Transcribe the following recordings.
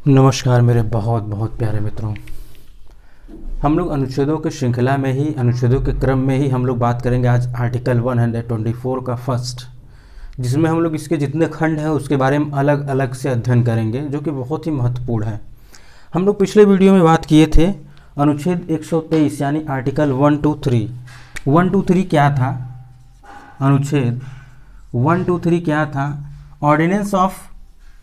नमस्कार मेरे बहुत बहुत प्यारे मित्रों। हम लोग अनुच्छेदों की श्रृंखला में ही, अनुच्छेदों के क्रम में ही हम लोग बात करेंगे आज आर्टिकल 124 का फर्स्ट, जिसमें हम लोग इसके जितने खंड हैं उसके बारे में अलग अलग से अध्ययन करेंगे, जो कि बहुत ही महत्वपूर्ण है। हम लोग पिछले वीडियो में बात किए थे अनुच्छेद 123 यानी आर्टिकल 123। 123 क्या था? अनुच्छेद 123 क्या था? ऑर्डिनेंस ऑफ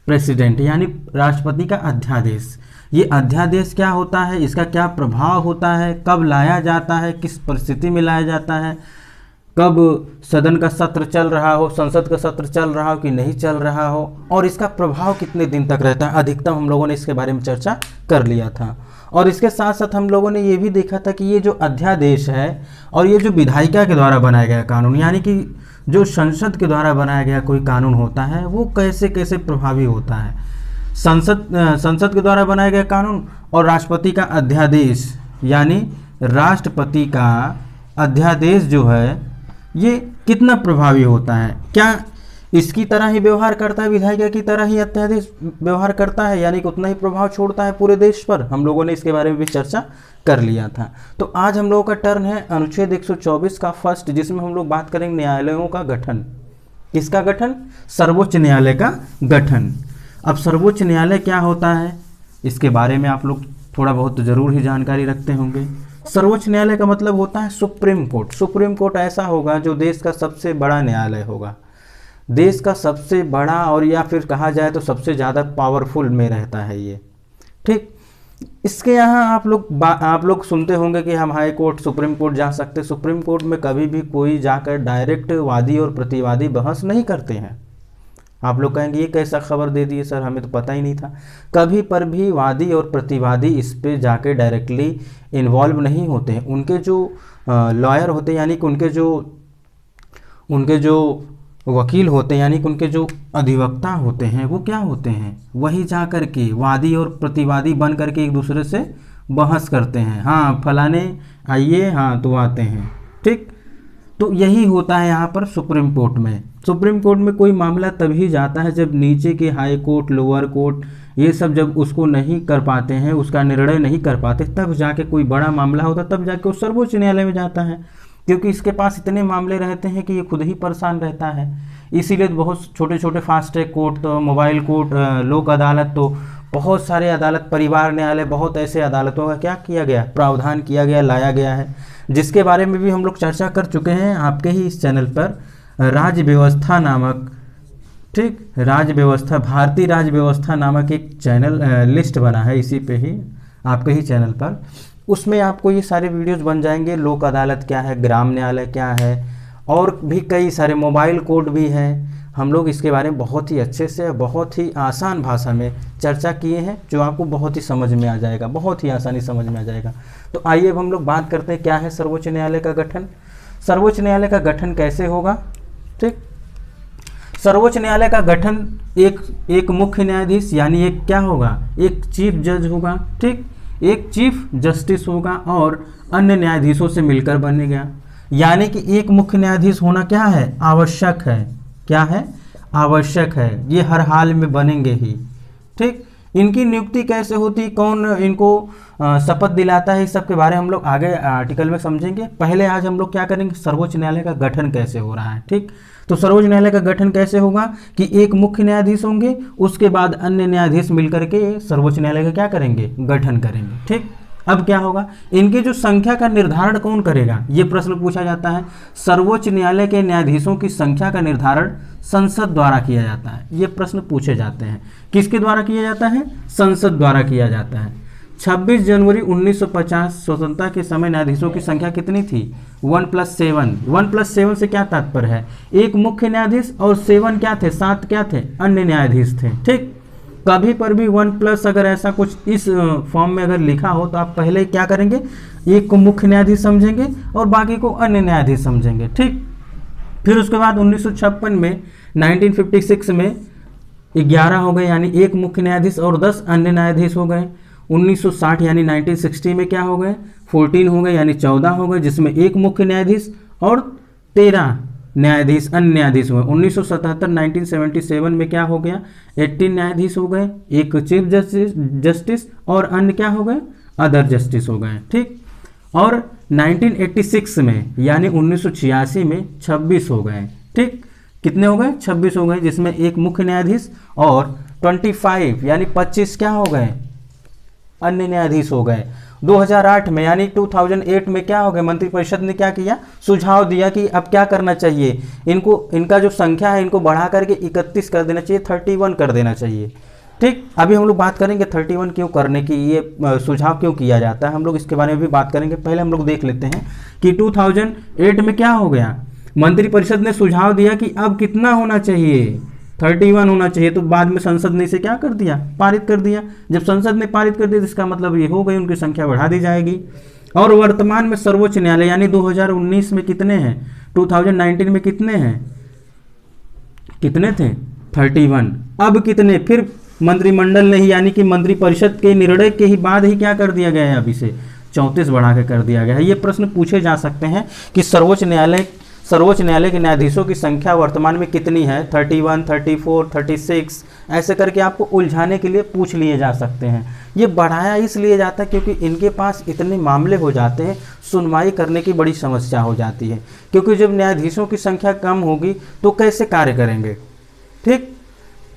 प्रेसिडेंट यानी राष्ट्रपति का अध्यादेश। ये अध्यादेश क्या होता है, इसका क्या प्रभाव होता है, कब लाया जाता है, किस परिस्थिति में लाया जाता है, कब सदन का सत्र चल रहा हो, संसद का सत्र चल रहा हो कि नहीं चल रहा हो, और इसका प्रभाव कितने दिन तक रहता है। अधिकतम हम लोगों ने इसके बारे में चर्चा कर लिया था। और इसके साथ साथ हम लोगों ने ये भी देखा था कि ये जो अध्यादेश है और ये जो विधायिका के द्वारा बनाया गया कानून, यानी कि जो संसद के द्वारा बनाया गया कोई कानून होता है, वो कैसे कैसे प्रभावी होता है। संसद के द्वारा बनाया गया कानून और राष्ट्रपति का अध्यादेश यानी राष्ट्रपति का अध्यादेश जो है ये कितना प्रभावी होता है। क्या इसकी तरह ही व्यवहार करता है, विधायिका की तरह ही अध्यादेश व्यवहार करता है, यानी कि उतना ही प्रभाव छोड़ता है पूरे देश पर। हम लोगों ने इसके बारे में भी चर्चा कर लिया था। तो आज हम लोगों का टर्न है अनुच्छेद 124 का फर्स्ट, जिसमें हम लोग बात करेंगे न्यायालयों का गठन। किसका गठन? सर्वोच्च न्यायालय का गठन। अब सर्वोच्च न्यायालय क्या होता है, इसके बारे में आप लोग थोड़ा बहुत जरूर ही जानकारी रखते होंगे। सर्वोच्च न्यायालय का मतलब होता है सुप्रीम कोर्ट। सुप्रीम कोर्ट ऐसा होगा जो देश का सबसे बड़ा न्यायालय होगा, देश का सबसे बड़ा, और या फिर कहा जाए तो सबसे ज़्यादा पावरफुल में रहता है ये। ठीक, इसके यहाँ आप लोग सुनते होंगे कि हम हाई कोर्ट, सुप्रीम कोर्ट जा सकते। सुप्रीम कोर्ट में कभी भी कोई जाकर डायरेक्ट वादी और प्रतिवादी बहस नहीं करते हैं। आप लोग कहेंगे ये कैसा खबर दे दिए सर, हमें तो पता ही नहीं था। कभी पर भी वादी और प्रतिवादी इस पे जाके डायरेक्टली इन्वॉल्व नहीं होते हैं। उनके जो लॉयर होते हैं, यानी कि उनके जो वकील होते हैं, यानी कि उनके जो अधिवक्ता होते हैं, वो क्या होते हैं, वही जा कर के वादी और प्रतिवादी बन करके एक दूसरे से बहस करते हैं। हाँ फलाने आइए, हाँ तो आते हैं। ठीक, तो यही होता है यहाँ पर सुप्रीम कोर्ट में। सुप्रीम कोर्ट में कोई मामला तभी जाता है जब नीचे के हाई कोर्ट, लोअर कोर्ट, ये सब जब उसको नहीं कर पाते हैं, उसका निर्णय नहीं कर पाते, तब जाके कोई बड़ा मामला होता, तब जाके वो सर्वोच्च न्यायालय में जाता है। क्योंकि इसके पास इतने मामले रहते हैं कि ये खुद ही परेशान रहता है। इसीलिए बहुत छोटे छोटे फास्ट ट्रैक कोर्ट, तो मोबाइल कोर्ट, लोक अदालत, तो बहुत सारे अदालत, परिवार न्यायालय, बहुत ऐसे अदालतों का क्या किया गया, प्रावधान किया गया, लाया गया है, जिसके बारे में भी हम लोग चर्चा कर चुके हैं आपके ही इस चैनल पर। राज्य व्यवस्था नामक, ठीक, राज्य व्यवस्था, भारतीय राज्य व्यवस्था नामक एक चैनल लिस्ट बना है इसी पे ही, आपके ही चैनल पर। उसमें आपको ये सारे वीडियोस बन जाएंगे। लोक अदालत क्या है, ग्राम न्यायालय क्या है, और भी कई सारे मोबाइल कोर्ट भी हैं। हम लोग इसके बारे में बहुत ही अच्छे से, बहुत ही आसान भाषा में चर्चा किए हैं, जो आपको बहुत ही समझ में आ जाएगा, बहुत ही आसानी समझ में आ जाएगा। तो आइए अब हम लोग बात करते हैं क्या है सर्वोच्च न्यायालय का गठन। सर्वोच्च न्यायालय का गठन कैसे होगा? ठीक, सर्वोच्च न्यायालय का गठन एक मुख्य न्यायाधीश यानी एक क्या होगा, एक चीफ जज होगा। ठीक, एक चीफ जस्टिस होगा और अन्य न्यायाधीशों से मिलकर बनेगा। यानी कि एक मुख्य न्यायाधीश होना क्या है, आवश्यक है। क्या है? आवश्यक है। ये हर हाल में बनेंगे ही। ठीक, इनकी नियुक्ति कैसे होती, कौन इनको शपथ दिलाता है, इस सब के बारे में हम लोग आगे आर्टिकल में समझेंगे। पहले आज हम लोग क्या करेंगे, सर्वोच्च न्यायालय का गठन कैसे हो रहा है। ठीक, तो सर्वोच्च न्यायालय का गठन कैसे होगा कि एक मुख्य न्यायाधीश होंगे, उसके बाद अन्य न्यायाधीश मिलकर के सर्वोच्च न्यायालय का क्या करेंगे, गठन करेंगे। ठीक, अब क्या होगा, इनकी जो संख्या का निर्धारण कौन करेगा, ये प्रश्न पूछा जाता है। सर्वोच्च न्यायालय के न्यायाधीशों की संख्या का निर्धारण संसद द्वारा किया जाता है। ये प्रश्न पूछे जाते हैं। किसके द्वारा किया जाता है? संसद द्वारा किया जाता है। 26 जनवरी 1950 स्वतंत्रता के समय न्यायाधीशों की संख्या कितनी थी? 1+7। 1+7 से क्या तात्पर्य है, एक मुख्य न्यायाधीश और 7 क्या थे, 7 क्या थे, अन्य न्यायाधीश थे। ठीक, कभी पर भी 1+ अगर ऐसा कुछ इस फॉर्म में अगर लिखा हो तो आप पहले क्या करेंगे, एक को मुख्य न्यायाधीश समझेंगे और बाकी को अन्य न्यायाधीश समझेंगे। ठीक, फिर उसके बाद 1956 में, 1956 में 11 हो गए, यानी एक मुख्य न्यायाधीश और 10 अन्य न्यायाधीश हो गए। 1960 यानी 1960 में क्या हो गए, 14 हो गए, यानी 14 हो गए, जिसमें एक मुख्य न्यायाधीश और 13 न्यायाधीश, अन्य न्यायाधीश हुए। 1977 1977 में क्या हो गया, 18 न्यायाधीश हो गए, एक चीफ जस्टिस और अन्य क्या हो गए, अदर जस्टिस हो गए। ठीक, और 1986 में यानी 1986 में 26 हो गए। ठीक, कितने हो गए, 26 हो गए, जिसमें एक मुख्य न्यायाधीश और 25 यानी 25 क्या हो गए, अन्य न्यायाधीश हो गए। 2008 में यानी 2008 में क्या हो गया, मंत्रिपरिषद ने क्या किया, सुझाव दिया कि अब क्या करना चाहिए, इनको, इनका जो संख्या है इनको बढ़ा करके 31 कर देना चाहिए, 31 कर देना चाहिए। ठीक, अभी हम लोग बात करेंगे 31 क्यों करने की, ये सुझाव क्यों किया जाता है, हम लोग इसके बारे में भी बात करेंगे। पहले हम लोग देख लेते हैं कि 2008 में क्या हो गया, मंत्रिपरिषद ने सुझाव दिया कि अब कितना होना चाहिए, 31 होना चाहिए। तो बाद में संसद ने इसे क्या कर दिया, पारित कर दिया। जब संसद ने पारित कर दिया तो इसका मतलब ये हो गई उनकी संख्या बढ़ा दी जाएगी। और वर्तमान में सर्वोच्च न्यायालय यानी 2019 में कितने हैं, 2019 में कितने हैं, कितने थे, 31। अब कितने, फिर मंत्रिमंडल ने ही यानी कि मंत्रिपरिषद के निर्णय के ही बाद ही क्या कर दिया गया है, अब इसे 34 बढ़ा के कर दिया गया है। ये प्रश्न पूछे जा सकते हैं कि सर्वोच्च न्यायालय के न्यायाधीशों की संख्या वर्तमान में कितनी है, 31, 34, 36, ऐसे करके आपको उलझाने के लिए पूछ लिए जा सकते हैं। ये बढ़ाया इसलिए जाता है क्योंकि इनके पास इतने मामले हो जाते हैं, सुनवाई करने की बड़ी समस्या हो जाती है। क्योंकि जब न्यायाधीशों की संख्या कम होगी तो कैसे कार्य करेंगे, ठीक,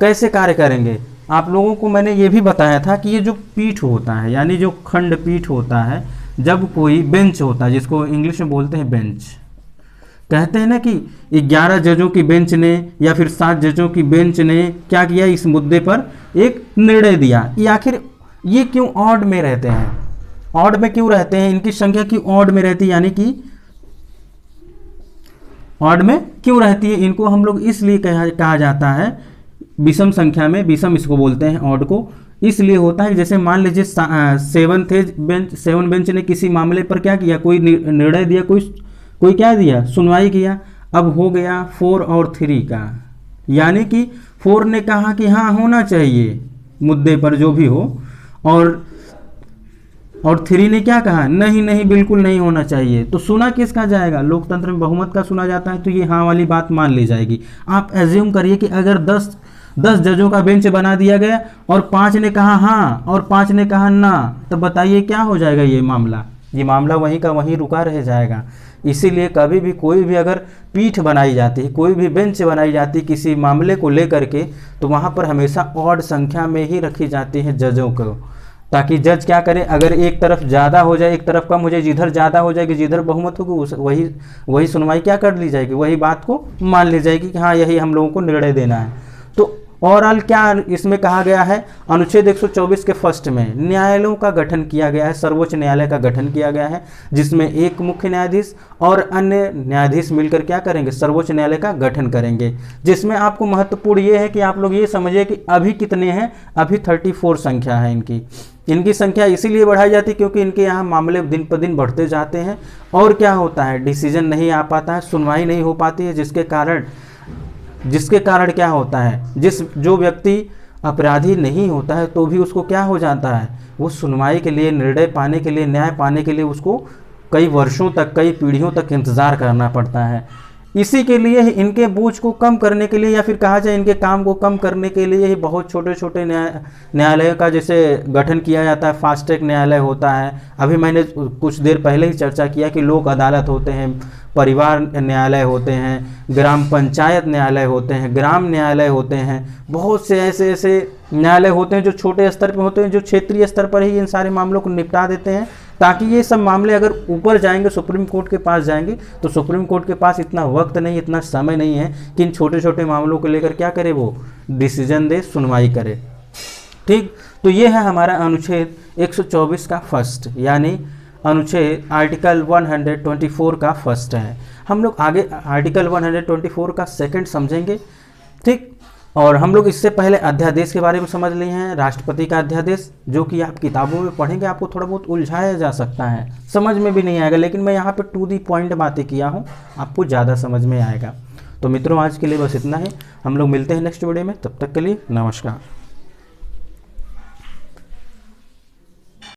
कैसे कार्य करेंगे। आप लोगों को मैंने ये भी बताया था कि ये जो पीठ होता है यानी जो खंडपीठ होता है, जब कोई बेंच होता है जिसको इंग्लिश में बोलते हैं बेंच, कहते हैं ना कि 11 जजों की बेंच ने या फिर 7 जजों की बेंच ने क्या किया, इस मुद्दे पर एक निर्णय दिया। ये आखिर ये क्यों ऑड में रहते हैं, ऑड में क्यों रहते हैं, इनकी संख्या क्यों ऑड में रहती है, यानी कि ऑड में क्यों रहती है, इनको हम लोग इसलिए कहा जाता है विषम संख्या में, विषम इसको बोलते हैं ऑड को। इसलिए होता है जैसे मान लीजिए 7 बेंच ने किसी मामले पर क्या किया, कोई निर्णय दिया, कोई क्या दिया, सुनवाई किया। अब हो गया 4 और 3 का, यानी कि 4 ने कहा कि हाँ होना चाहिए मुद्दे पर जो भी हो, और 3 ने क्या कहा, नहीं नहीं बिल्कुल नहीं होना चाहिए। तो सुना किसका जाएगा, लोकतंत्र में बहुमत का सुना जाता है, तो ये हाँ वाली बात मान ली जाएगी। आप एज्यूम करिए कि अगर 10 जजों का बेंच बना दिया गया और 5 ने कहा हाँ और 5 ने कहा ना, तो बताइए क्या हो जाएगा, ये मामला वहीं का वहीं रुका रह जाएगा। इसीलिए कभी भी कोई भी अगर पीठ बनाई जाती है, कोई भी बेंच बनाई जाती है किसी मामले को लेकर के, तो वहाँ पर हमेशा ऑड संख्या में ही रखी जाती है जजों को, ताकि जज क्या करे, अगर एक तरफ ज़्यादा हो जाए एक तरफ कम हो जाए, जिधर ज़्यादा हो जाएगी जिधर बहुमत होगी वही सुनवाई क्या कर ली जाएगी, वही बात को मान ली जाएगी कि हाँ यही हम लोगों को निर्णय देना है। तो ओवरऑल क्या इसमें कहा गया है, अनुच्छेद 124 के फर्स्ट में न्यायालयों का गठन किया गया है, सर्वोच्च न्यायालय का गठन किया गया है, जिसमें एक मुख्य न्यायाधीश और अन्य न्यायाधीश मिलकर क्या करेंगे, सर्वोच्च न्यायालय का गठन करेंगे। जिसमें आपको महत्वपूर्ण ये है कि आप लोग ये समझिए कि अभी कितने हैं, अभी 34 संख्या है इनकी संख्या इसीलिए बढ़ाई जाती है क्योंकि इनके यहाँ मामले दिन पर दिन बढ़ते जाते हैं, और क्या होता है, डिसीजन नहीं आ पाता है, सुनवाई नहीं हो पाती है, जिसके कारण क्या होता है, जो व्यक्ति अपराधी नहीं होता है तो भी उसको क्या हो जाता है, वो सुनवाई के लिए, निर्णय पाने के लिए, न्याय पाने के लिए उसको कई वर्षों तक, कई पीढ़ियों तक इंतज़ार करना पड़ता है। इसी के लिए इनके बोझ को कम करने के लिए, या फिर कहा जाए इनके काम को कम करने के लिए ही बहुत छोटे छोटे न्यायालयों का जैसे गठन किया जाता है। फास्ट ट्रैक न्यायालय होता है, अभी मैंने कुछ देर पहले ही चर्चा किया कि लोक अदालत होते हैं, परिवार न्यायालय होते हैं, ग्राम पंचायत न्यायालय होते हैं, ग्राम न्यायालय होते हैं, बहुत से ऐसे न्यायालय होते हैं जो छोटे स्तर पर होते हैं, जो क्षेत्रीय स्तर पर ही इन सारे मामलों को निपटा देते हैं, ताकि ये सब मामले अगर ऊपर जाएंगे, सुप्रीम कोर्ट के पास जाएंगे, तो सुप्रीम कोर्ट के पास इतना वक्त नहीं, इतना समय नहीं है कि इन छोटे छोटे मामलों को लेकर क्या करे, वो डिसीजन दे, सुनवाई करे। ठीक, तो ये है हमारा अनुच्छेद 124 का फर्स्ट, यानी अनुच्छेद आर्टिकल 124 का फर्स्ट है। हम लोग आगे आर्टिकल 124 का सेकंड समझेंगे। ठीक, और हम लोग इससे पहले अध्यादेश के बारे में समझ लिए हैं, राष्ट्रपति का अध्यादेश, जो कि आप किताबों में पढ़ेंगे आपको थोड़ा बहुत उलझाया जा सकता है, समझ में भी नहीं आएगा, लेकिन मैं यहाँ पे टू दी पॉइंट बातें किया हूँ, आपको ज़्यादा समझ में आएगा। तो मित्रों आज के लिए बस इतना ही, हम लोग मिलते हैं नेक्स्ट वीडियो में, तब तक के लिए नमस्कार।